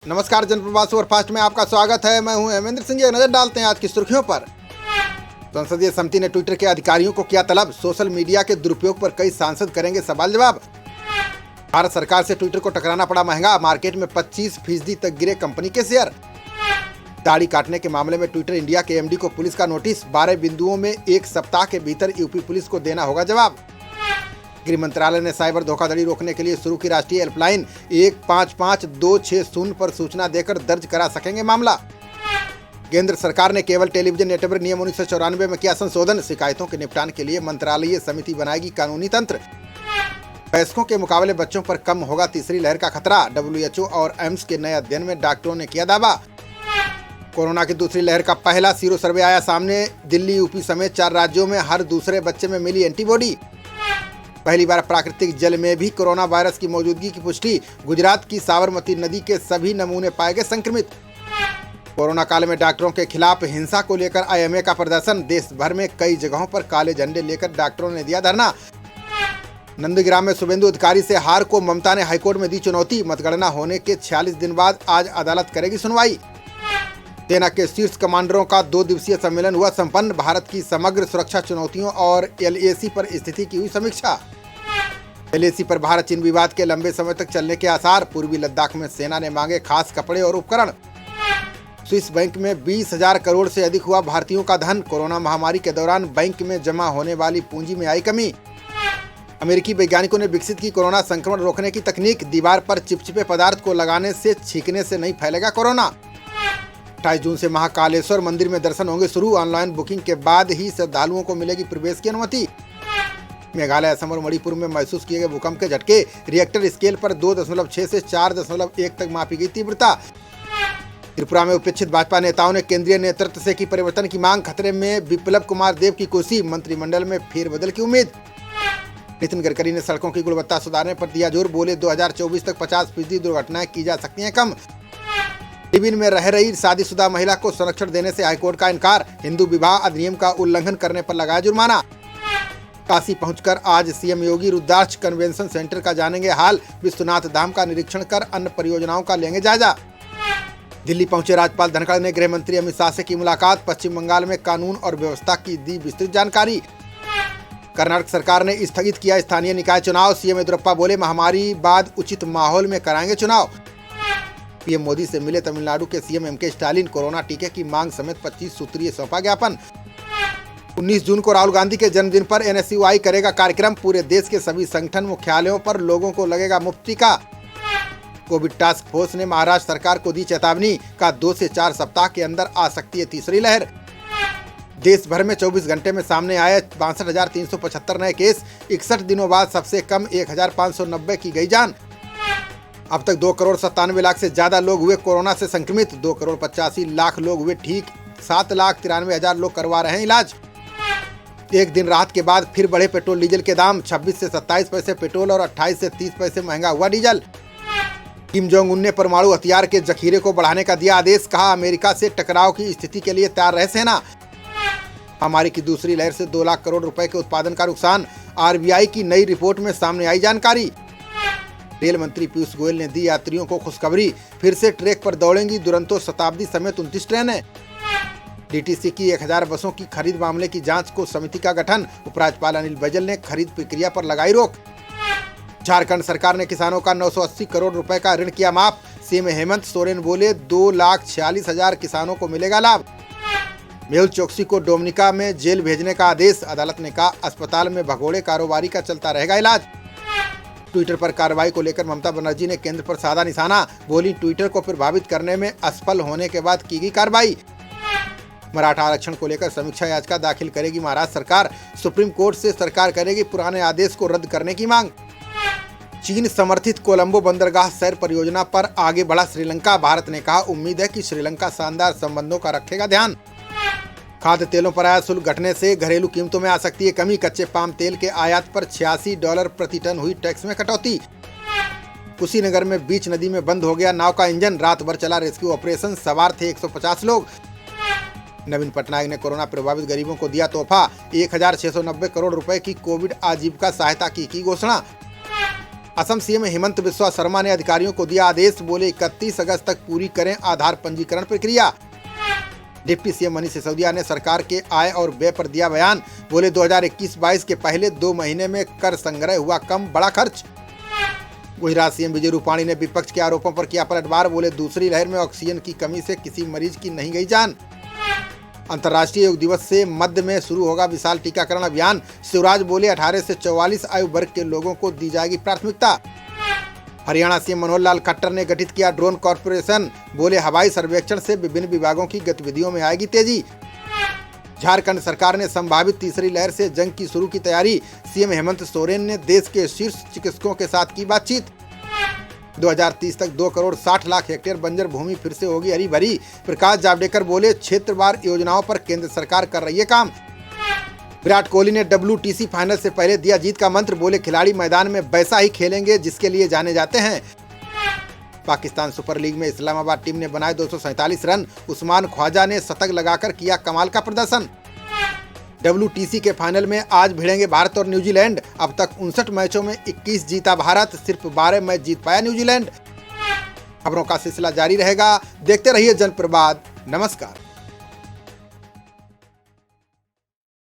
नमस्कार, जनप्रवाद सुपरफास्ट में आपका स्वागत है। मैं हूं हेमेंद्र सिंह। नजर डालते हैं आज की सुर्खियों पर। संसदीय समिति ने ट्विटर के अधिकारियों को किया तलब। सोशल मीडिया के दुरुपयोग पर कई सांसद करेंगे सवाल जवाब। भारत सरकार से ट्विटर को टकराना पड़ा महंगा। मार्केट में 25% तक गिरे कंपनी के शेयर। दाढ़ी काटने के मामले में ट्विटर इंडिया के एमडी को पुलिस का नोटिस। 12 बिंदुओं में 1 सप्ताह के भीतर यूपी पुलिस को देना होगा जवाब। गृह मंत्रालय ने साइबर धोखाधड़ी रोकने के लिए शुरू की राष्ट्रीय हेल्पलाइन 155260 पर सूचना देकर दर्ज करा सकेंगे मामला। केंद्र सरकार ने केबल टेलीविजन नेटवर्क नियम 1994 में किया संशोधन। शिकायतों के निपटान के लिए मंत्रालयीय समिति बनाएगी कानूनी तंत्र। वयस्कों के मुकाबले बच्चों पर कम होगा तीसरी लहर का खतरा। WHO और एम्स के नए अध्ययन में डॉक्टरों ने किया दावा। कोरोना की दूसरी लहर का पहला सीरो सर्वे आया सामने। दिल्ली, यूपी समेत 4 राज्यों में हर दूसरे बच्चे में मिली एंटीबॉडी। पहली बार प्राकृतिक जल में भी कोरोना वायरस की मौजूदगी की पुष्टि। गुजरात की साबरमती नदी के सभी नमूने पाए गए संक्रमित। कोरोना काल में डॉक्टरों के खिलाफ हिंसा को लेकर IMA का प्रदर्शन। देश भर में कई जगहों पर काले झंडे लेकर डॉक्टरों ने दिया धरना। नंदग्राम में शुभेंदु अधिकारी से हार को ममता ने हाईकोर्ट में दी चुनौती। मतगणना होने के 46 दिन बाद आज अदालत करेगी सुनवाई। सेना के शीर्ष कमांडरों का 2 दिवसीय सम्मेलन हुआ संपन्न। भारत की समग्र सुरक्षा चुनौतियों और LAC पर स्थिति की हुई समीक्षा। LAC पर भारत चीन विवाद के लंबे समय तक चलने के आसार। पूर्वी लद्दाख में सेना ने मांगे खास कपड़े और उपकरण। स्विस बैंक में 20,000 करोड़ से अधिक हुआ भारतीयों का धन। कोरोना महामारी के दौरान बैंक में जमा होने वाली पूंजी में आई कमी। अमेरिकी वैज्ञानिकों ने विकसित की कोरोना संक्रमण रोकने की तकनीक। दीवार पर चिपचिपे पदार्थ को लगाने से छींकने से नहीं फैलेगा कोरोना। 28 जून से महाकालेश्वर मंदिर में दर्शन होंगे शुरू। ऑनलाइन बुकिंग के बाद ही श्रद्धालुओं को मिलेगी प्रवेश की अनुमति। मेघालय, असम और मणिपुर में महसूस किए गए भूकंप के झटके। रिएक्टर स्केल पर 2.6 से 4.1 तक मापी गई तीव्रता। त्रिपुरा में उपेक्षित भाजपा नेताओं ने केंद्रीय नेतृत्व से की परिवर्तन की मांग। खतरे में विप्लव कुमार देव की कुर्सी। मंत्रिमंडल में फेरबदल की उम्मीद। नितिन गडकरी ने सड़कों की गुणवत्ता सुधारने पर दिया जोर। बोले 2024 तक 50% दुर्घटनाएं की जा सकती हैं कम। लिव-इन में रह रही शादीशुदा महिला को संरक्षण देने से हाईकोर्ट का इनकार। हिंदू विवाह अधिनियम का उल्लंघन करने पर लगाया जुर्माना। काशी पहुंचकर आज सीएम योगी रुद्राक्ष कन्वेंशन सेंटर का जानेंगे हाल। विश्वनाथ धाम का निरीक्षण कर अन्य परियोजनाओं का लेंगे जायजा। दिल्ली पहुंचे राज्यपाल धनखड़ ने गृह मंत्री अमित शाह से की मुलाकात। पश्चिम बंगाल में कानून और व्यवस्था की दी विस्तृत जानकारी। कर्नाटक सरकार ने स्थगित किया स्थानीय निकाय चुनाव। सीएम येदियुरप्पा बोले महामारी बाद उचित माहौल में कराएंगे चुनाव। पीएम मोदी से मिले तमिलनाडु के सीएम MK स्टालिन। कोरोना टीके की मांग समेत 25 सूत्रीय सौंपा ज्ञापन। 19 जून को राहुल गांधी के जन्मदिन पर NSUI करेगा कार्यक्रम। पूरे देश के सभी संगठन मुख्यालयों पर लोगों को लगेगा मुफ्त टीका। कोविड टास्क फोर्स ने महाराष्ट्र सरकार को दी चेतावनी का 2 से 4 सप्ताह के अंदर आ सकती है तीसरी लहर। देश भर में 24 घंटे में सामने आए 62,375 नए केस। 61 दिनों बाद सबसे कम 1,590 की गई जान। अब तक 2,97,00,000 से ज्यादा लोग हुए कोरोना से संक्रमित। 2,85,00,000 लोग हुए ठीक। 7,93,000 लोग करवा रहे हैं इलाज। एक दिन राहत के बाद फिर बढ़े पेट्रोल डीजल के दाम। 26 से 27 पैसे पेट्रोल और 28 से 30 पैसे महंगा हुआ डीजल। किम जोंग उन ने परमाणु हथियार के जखीरे को बढ़ाने का दिया आदेश। कहा अमेरिका से टकराव की स्थिति के लिए तैयार रहे सेना। महामारी की दूसरी लहर से 2 लाख करोड़ रुपए के उत्पादन का नुकसान। RBI की नई रिपोर्ट में सामने आई जानकारी। रेल मंत्री पीयूष गोयल ने दी यात्रियों को खुशखबरी। फिर से ट्रैक पर दौड़ेंगी दुरंतो शताब्दी समेत 29 ट्रेनें। DTC की 1000 बसों की खरीद मामले की जांच को समिति का गठन। उपराज्यपाल अनिल बैजल ने खरीद प्रक्रिया पर लगाई रोक। झारखंड सरकार ने किसानों का 980 करोड़ रुपए का ऋण किया माफ। सीएम हेमंत सोरेन बोले 2,46,000 किसानों को मिलेगा लाभ। मेहुल चोकसी को डोमिनिका में जेल भेजने का आदेश। अदालत ने कहा अस्पताल में भगोड़े कारोबारी का चलता रहेगा इलाज। ट्विटर पर कार्रवाई को लेकर ममता बनर्जी ने केंद्र पर साधा निशाना। बोली ट्विटर को प्रभावित करने में असफल होने के बाद की गई कार्रवाई। मराठा आरक्षण को लेकर समीक्षा याचिका दाखिल करेगी महाराष्ट्र सरकार। सुप्रीम कोर्ट से सरकार करेगी पुराने आदेश को रद्द करने की मांग। चीन समर्थित कोलंबो बंदरगाह सैर परियोजना पर आगे बढ़ा श्रीलंका। भारत ने कहा उम्मीद है कि श्रीलंका शानदार संबंधों का रखेगा ध्यान। खाद्य तेलों पर आयात शुल्क घटने से घरेलू कीमतों में आ सकती है कमी। कच्चे पाम तेल के आयात पर $86 प्रति टन हुई टैक्स में कटौती। कुशीनगर में बीच नदी में बंद हो गया नाव का इंजन। रात भर चला रेस्क्यू ऑपरेशन। सवार थे 150 लोग। नवीन पटनायक ने कोरोना प्रभावित गरीबों को दिया तोहफा। 1,690 करोड़ रुपए की कोविड आजीविका सहायता की घोषणा। असम सीएम हेमंत बिस्वा शर्मा ने अधिकारियों को दिया आदेश, बोले 31 अगस्त तक पूरी करें आधार पंजीकरण प्रक्रिया। डिप्टी सीएम मनीष सिसोदिया ने सरकार के आय और व्यय पर दिया बयान, बोले 2021-22 के पहले 2 महीने में कर संग्रह हुआ कम, बड़ा खर्च। गुजरात सीएम विजय रूपाणी ने विपक्ष के आरोपों पर किया पलटवार, बोले दूसरी लहर में ऑक्सीजन की कमी से किसी मरीज की नहीं गई जान। अंतर्राष्ट्रीय योग दिवस से मध्य में शुरू होगा विशाल टीकाकरण अभियान, शिवराज बोले 18 से 44 आयु वर्ग के लोगों को दी जाएगी प्राथमिकता। हरियाणा सीएम मनोहर लाल खट्टर ने गठित किया ड्रोन कॉर्पोरेशन, बोले हवाई सर्वेक्षण से विभिन्न विभागों की गतिविधियों में आएगी तेजी। झारखंड सरकार ने संभावित तीसरी लहर से जंग की शुरू की तैयारी, सीएम हेमंत सोरेन ने देश के शीर्ष चिकित्सकों के साथ की बातचीत। 2030 तक 2 करोड़ 60 लाख हेक्टेयर बंजर भूमि फिर से होगी हरी भरी, प्रकाश जावड़ेकर बोले क्षेत्रवार योजनाओं पर केंद्र सरकार कर रही है काम। विराट कोहली ने WTC फाइनल से पहले दिया जीत का मंत्र, बोले खिलाड़ी मैदान में वैसा ही खेलेंगे जिसके लिए जाने जाते हैं। पाकिस्तान सुपर लीग में इस्लामाबाद टीम ने बनाए 247 रन, उस्मान ख्वाजा ने शतक लगाकर किया कमाल का प्रदर्शन। WTC के फाइनल में आज भिड़ेंगे भारत और न्यूजीलैंड। अब तक 59 मैचों में 21 जीता भारत, सिर्फ 12 मैच जीत पाया न्यूजीलैंड। खबरों का सिलसिला जारी रहेगा, देखते रहिए जनप्रवाद। नमस्कार।